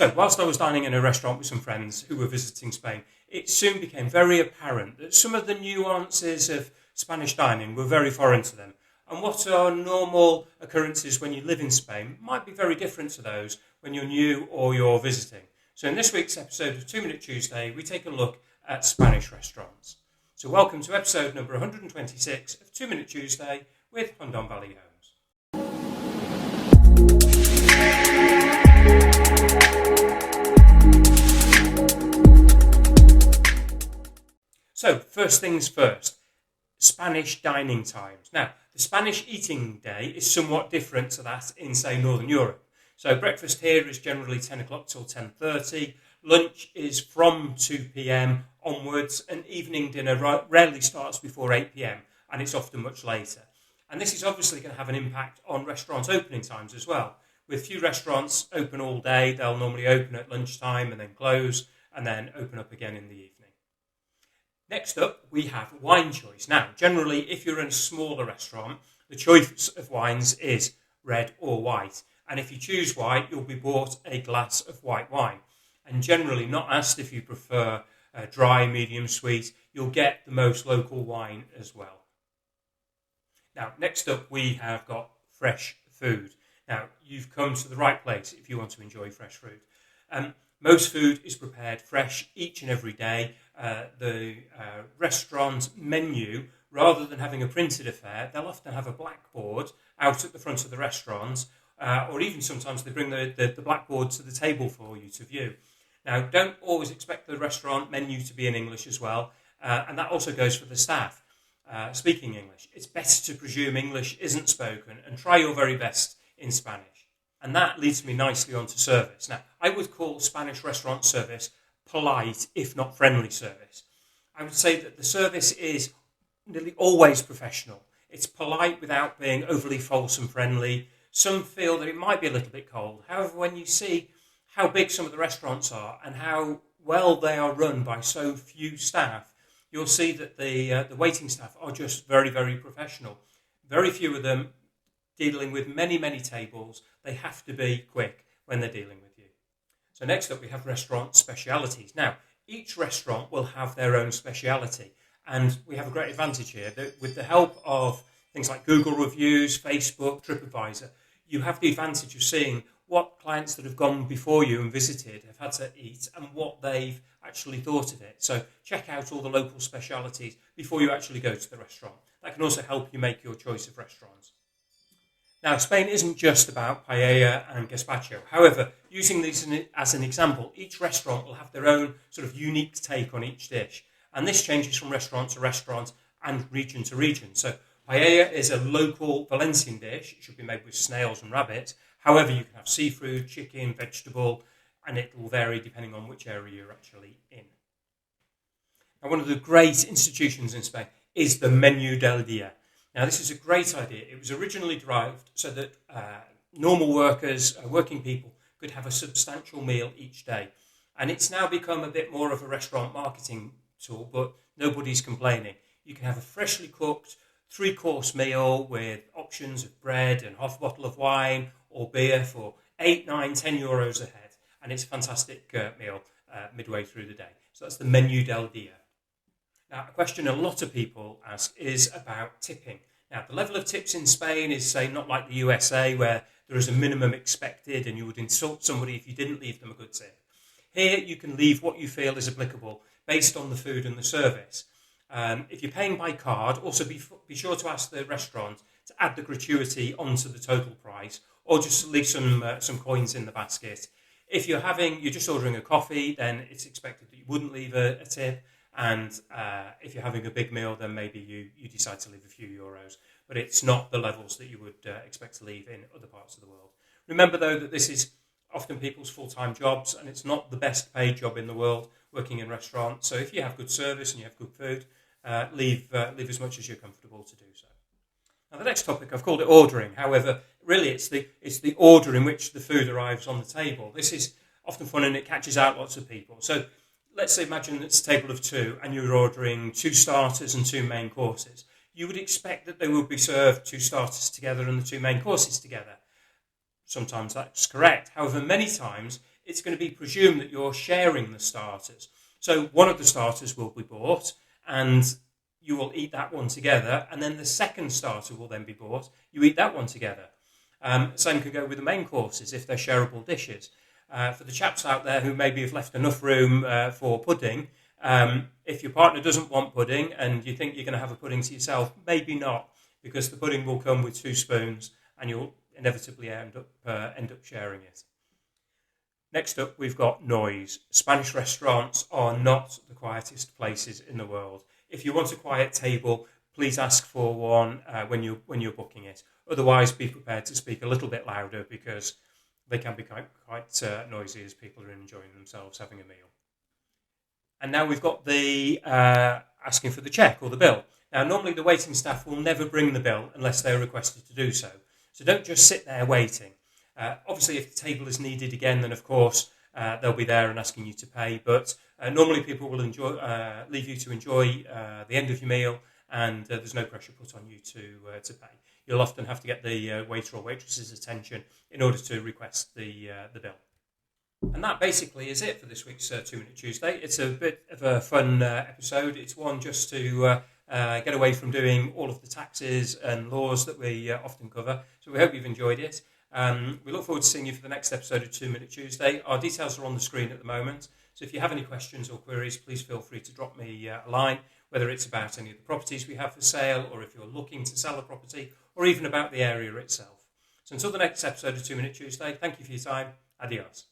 So, whilst I was dining in a restaurant with some friends who were visiting Spain, it soon became very apparent that some of the nuances of Spanish dining were very foreign to them. And what are normal occurrences when you live in Spain might be very different to those when you're new or you're visiting. So in this week's episode of 2 Minute Tuesday, we take a look at Spanish restaurants. So welcome to episode number 126 of 2 Minute Tuesday with Hundon Valley Homes. So first things first, Spanish dining times. Now, the Spanish eating day is somewhat different to that in, say, Northern Europe. So breakfast here is generally 10 o'clock till 10:30. Lunch is from 2 p.m. onwards, and evening dinner rarely starts before 8 p.m. and it's often much later. And this is obviously going to have an impact on restaurants' opening times as well. With few restaurants open all day, they'll normally open at lunchtime and then close and then open up again in the evening. Next up, we have wine choice. Now, generally, if you're in a smaller restaurant, the choice of wines is red or white. And if you choose white, you'll be bought a glass of white wine. And generally, not asked if you prefer dry, medium, sweet, you'll get the most local wine as well. Now, next up, we have got fresh food. Now, you've come to the right place if you want to enjoy fresh food. Most food is prepared fresh each and every day. The restaurant menu, rather than having a printed affair, they'll often have a blackboard out at the front of the restaurant, or even sometimes they bring the blackboard to the table for you to view. Now, don't always expect the restaurant menu to be in English as well, and that also goes for the staff speaking English. It's best to presume English isn't spoken and try your very best in Spanish. And that leads me nicely onto service. Now, I would call Spanish restaurant service polite, if not friendly service. I would say that the service is nearly always professional. It's polite without being overly false and friendly. Some feel that it might be a little bit cold. However, when you see how big some of the restaurants are and how well they are run by so few staff, you'll see that the waiting staff are just very, very professional. Very few of them dealing with many, many tables. They have to be quick when they're dealing with you. So next up we have restaurant specialities. Now, each restaurant will have their own speciality, and we have a great advantage here that with the help of things like Google reviews, Facebook, TripAdvisor, you have the advantage of seeing what clients that have gone before you and visited have had to eat and what they've actually thought of it. So check out all the local specialities before you actually go to the restaurant. That can also help you make your choice of restaurants. Now, Spain isn't just about paella and gazpacho. However, using these as an example, each restaurant will have their own sort of unique take on each dish. And this changes from restaurant to restaurant and region to region. So paella is a local Valencian dish. It should be made with snails and rabbit. However, you can have seafood, chicken, vegetable, and it will vary depending on which area you're actually in. Now, one of the great institutions in Spain is the Menú del Día. Now, this is a great idea. It was originally derived so that normal workers, working people, could have a substantial meal each day. And it's now become a bit more of a restaurant marketing tool, but nobody's complaining. You can have a freshly cooked 3-course meal with options of bread and half a bottle of wine or beer for 8, 9, 10 euros a head. And it's a fantastic meal midway through the day. So that's the Menú del Día. Now, a question a lot of people ask is about tipping. Now, the level of tips in Spain is, say, not like the USA, where there is a minimum expected and you would insult somebody if you didn't leave them a good tip. Here, you can leave what you feel is applicable based on the food and the service. If you're paying by card, also be sure to ask the restaurant to add the gratuity onto the total price, or just leave some coins in the basket. If you're just ordering a coffee, then it's expected that you wouldn't leave a tip. And if you're having a big meal, then maybe you decide to leave a few euros. But it's not the levels that you would expect to leave in other parts of the world. Remember, though, that this is often people's full-time jobs, and it's not the best paid job in the world, working in restaurants. So if you have good service and you have good food, leave as much as you're comfortable to do so. Now, the next topic, I've called it ordering. However, really it's the order in which the food arrives on the table. This is often fun and it catches out lots of people. So let's say imagine it's a table of 2 and you're ordering 2 starters and 2 main courses. You would expect that they would be served 2 starters together and the 2 main courses together. Sometimes that's correct. However, many times it's going to be presumed that you're sharing the starters. So one of the starters will be bought and you will eat that one together, and then the second starter will then be bought. You eat that one together. Same could go with the main courses if they're shareable dishes. For the chaps out there who maybe have left enough room for pudding, if your partner doesn't want pudding and you think you're going to have a pudding to yourself, maybe not, because the pudding will come with 2 spoons and you'll inevitably end up sharing it. Next up, we've got noise. Spanish restaurants are not the quietest places in the world. If you want a quiet table, please ask for one when you're booking it. Otherwise, be prepared to speak a little bit louder because they can be quite noisy as people are enjoying themselves having a meal. And now we've got the asking for the cheque or the bill. Now, normally the waiting staff will never bring the bill unless they're requested to do so. So don't just sit there waiting. Obviously, if the table is needed again, then of course they'll be there and asking you to pay. But normally people will leave you to enjoy the end of your meal, and there's no pressure put on you to pay. You'll often have to get the waiter or waitress's attention in order to request the bill. And that basically is it for this week's 2 Minute Tuesday. It's a bit of a fun episode. It's one just to get away from doing all of the taxes and laws that we often cover. So we hope you've enjoyed it. We look forward to seeing you for the next episode of 2 Minute Tuesday. Our details are on the screen at the moment. So if you have any questions or queries, please feel free to drop me a line, whether it's about any of the properties we have for sale, or if you're looking to sell a property, or even about the area itself. So until the next episode of 2 Minute Tuesday, thank you for your time. Adios.